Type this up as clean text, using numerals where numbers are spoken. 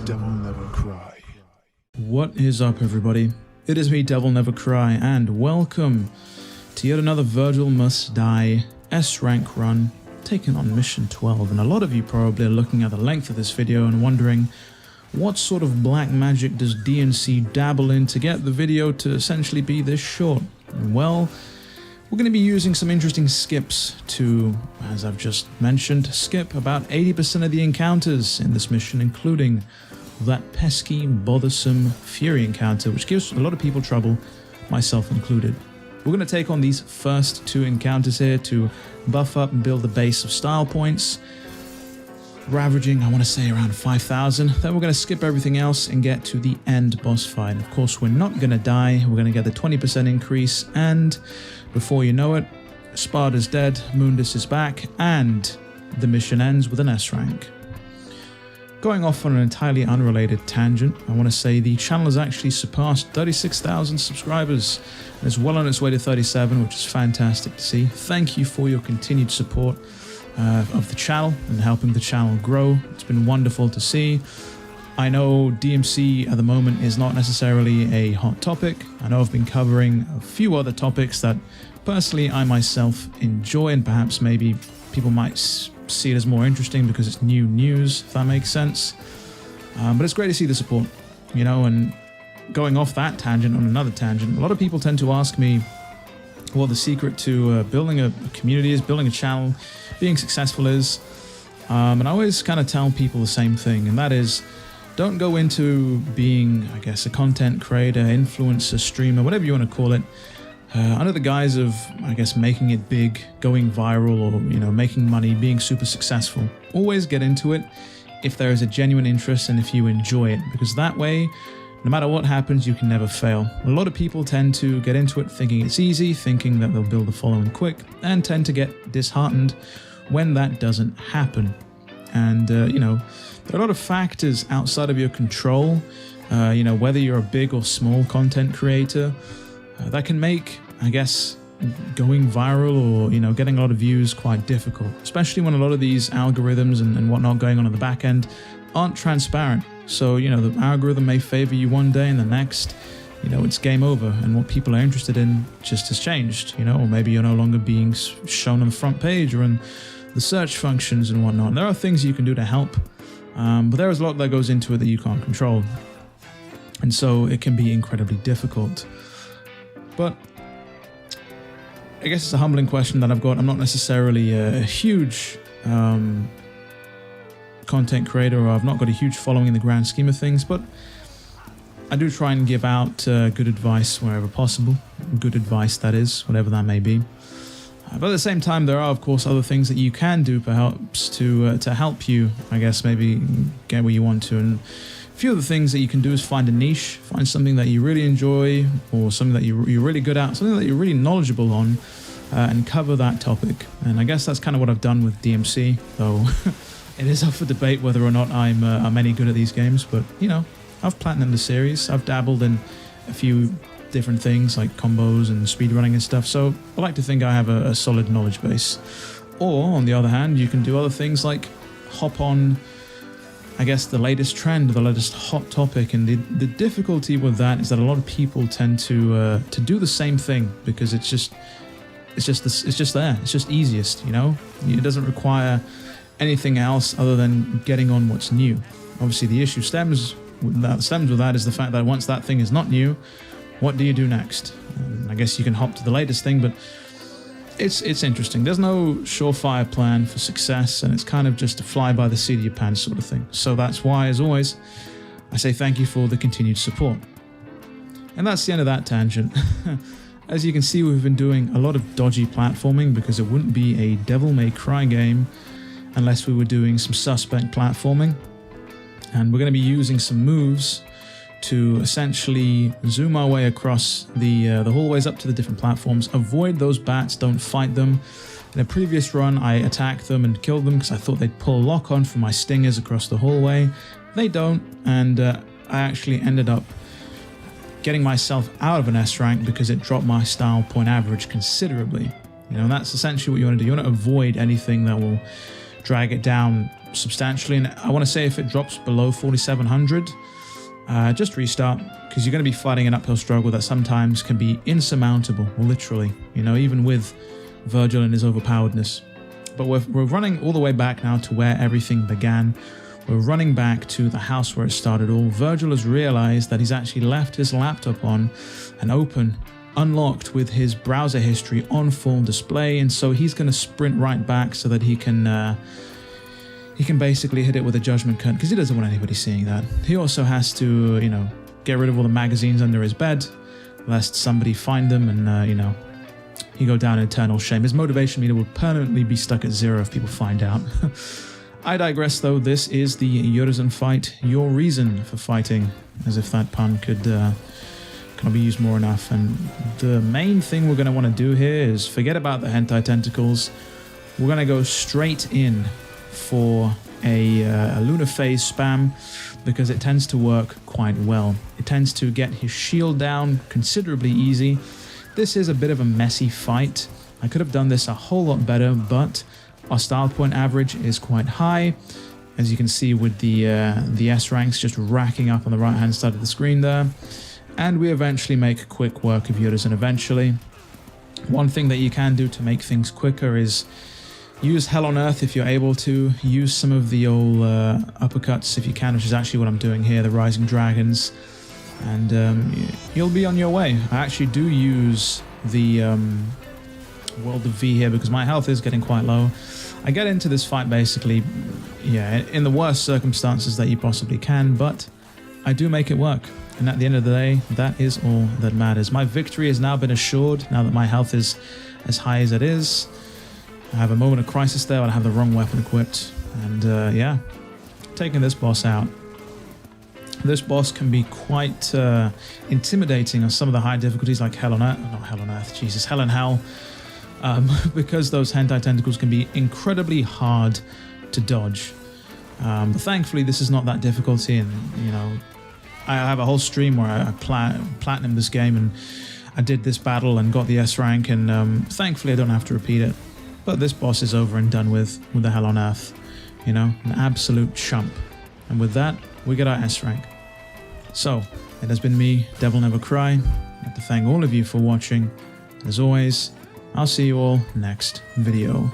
DevilNeverCry. What is up, everybody? It is me, DevilNeverCry, and welcome to yet another Vergil Must Die S-Rank run, taken on Mission 12. And a lot of you probably are looking at the length of this video and wondering, what sort of black magic does DMC dabble in to get the video to essentially be this short? Well, we're going to be using some interesting skips to, as I've just mentioned, skip about 80% of the encounters in this mission, including that pesky, bothersome Fury encounter, which gives a lot of people trouble, myself included. We're going to take on these first two encounters here to buff up and build the base of style points. We're averaging, I want to say, around 5,000. Then we're going to skip everything else and get to the end boss fight. Of course, we're not going to die. We're going to get the 20% increase, and before you know it, Sparta's dead, Mundus is back, and the mission ends with an S rank. Going off on an entirely unrelated tangent, I want to say the channel has actually surpassed 36,000 subscribers, and it's well on its way to 37, which is fantastic to see. Thank you for your continued support of the channel and helping the channel grow. It's been wonderful to see. I know DMC at the moment is not necessarily a hot topic. I know I've been covering a few other topics that personally I myself enjoy, and perhaps maybe people might see it as more interesting because it's new news, if that makes sense. But it's great to see the support, you know. And going off that tangent on another tangent, a lot of people tend to ask me what the secret to building a community is, building a channel, being successful is. And I always kind of tell people the same thing, and that is, don't go into being, I guess, a content creator, influencer, streamer, whatever you want to call it, under the guise of, I guess, making it big, going viral, or, you know, making money, being super successful. Always get into it if there is a genuine interest and if you enjoy it, because that way, no matter what happens, you can never fail. A lot of people tend to get into it thinking it's easy, thinking that they'll build a following quick, and tend to get disheartened when that doesn't happen. And, you know, there are a lot of factors outside of your control, you know, whether you're a big or small content creator, that can make, I guess, going viral or, you know, getting a lot of views quite difficult, especially when a lot of these algorithms and whatnot going on in the back end aren't transparent. So, you know, the algorithm may favor you one day and the next, you know, it's game over, and what people are interested in just has changed, you know, or maybe you're no longer being shown on the front page or in the search functions and whatnot. And there are things you can do to help, but there is a lot that goes into it that you can't control. And so it can be incredibly difficult. But I guess it's a humbling question that I've got. I'm not necessarily a huge content creator, or I've not got a huge following in the grand scheme of things, but I do try and give out good advice wherever possible. Good advice, that is, whatever that may be. But at the same time, there are, of course, other things that you can do perhaps to help you, I guess, maybe get where you want to. And a few of the things that you can do is find a niche, find something that you really enjoy, or something that you're really good at, something that you're really knowledgeable on, and cover that topic. And I guess that's kind of what I've done with DMC, though it is up for debate whether or not I'm any good at these games. But, you know, I've platinumed the series, I've dabbled in a few different things like combos and speedrunning and stuff, so I like to think I have a solid knowledge base. Or, on the other hand, you can do other things like hop on, I guess, the latest trend, the latest hot topic, and the difficulty with that is that a lot of people tend to do the same thing because it's just there. It's just easiest, you know. It doesn't require anything else other than getting on what's new. Obviously, the issue stems with that is the fact that once that thing is not new, what do you do next? I guess you can hop to the latest thing, but it's interesting. There's no surefire plan for success, and it's kind of just a fly by the seat of your pants sort of thing. So that's why, as always, I say thank you for the continued support. And that's the end of that tangent. As you can see, we've been doing a lot of dodgy platforming because it wouldn't be a DevilNeverCry game unless we were doing some suspect platforming. And we're going to be using some moves to essentially zoom our way across the hallways up to the different platforms, avoid those bats, don't fight them. In a previous run, I attacked them and killed them because I thought they'd pull lock on from my stingers across the hallway. They don't, and I actually ended up getting myself out of an S rank because it dropped my style point average considerably. You know, that's essentially what you want to do. You want to avoid anything that will drag it down substantially, and I want to say if it drops below 4,700, just restart, because you're going to be fighting an uphill struggle that sometimes can be insurmountable, literally, you know, even with Vergil and his overpoweredness. But we're running all the way back now to where everything began. We're running back to the house where it started all. Vergil has realized that he's actually left his laptop on and open, unlocked with his browser history on full display, and so he's going to sprint right back so that he can basically hit it with a judgment cut, because he doesn't want anybody seeing that. He also has to, you know, get rid of all the magazines under his bed, lest somebody find them and, you know, he go down in eternal shame. His motivation meter will permanently be stuck at 0 if people find out. I digress, though. This is the Urizen fight, your reason for fighting, as if that pun could be used more enough. And the main thing we're going to want to do here is forget about the hentai tentacles. We're going to go straight in for a lunar phase spam, because it tends to work quite well. It tends to get his shield down considerably easy. This is a bit of a messy fight. I could have done this a whole lot better, but our style point average is quite high, as you can see with the S ranks just racking up on the right hand side of the screen there. And we eventually make quick work of Urizen eventually. One thing that you can do to make things quicker is use Hell on Earth if you're able to. Use some of the old uppercuts if you can, which is actually what I'm doing here, the Rising Dragons. And you'll be on your way. I actually do use the World of V here because my health is getting quite low. I get into this fight basically, yeah, in the worst circumstances that you possibly can, but I do make it work. And at the end of the day, that is all that matters. My victory has now been assured, now that my health is as high as it is. I have a moment of crisis there when I have the wrong weapon equipped. And yeah, taking this boss out. This boss can be quite intimidating on some of the high difficulties like Hell on Earth, not Hell on Earth, Jesus, Hell and Hell. Because those hentai tentacles can be incredibly hard to dodge. But thankfully this is not that difficulty, and you know, I have a whole stream where I platinum this game and I did this battle and got the S rank, and thankfully I don't have to repeat it. But this boss is over and done with the Hell on Earth. You know, an absolute chump. And with that, we get our S rank. So, it has been me, DevilNeverCry. I'd like to thank all of you for watching. As always, I'll see you all next video.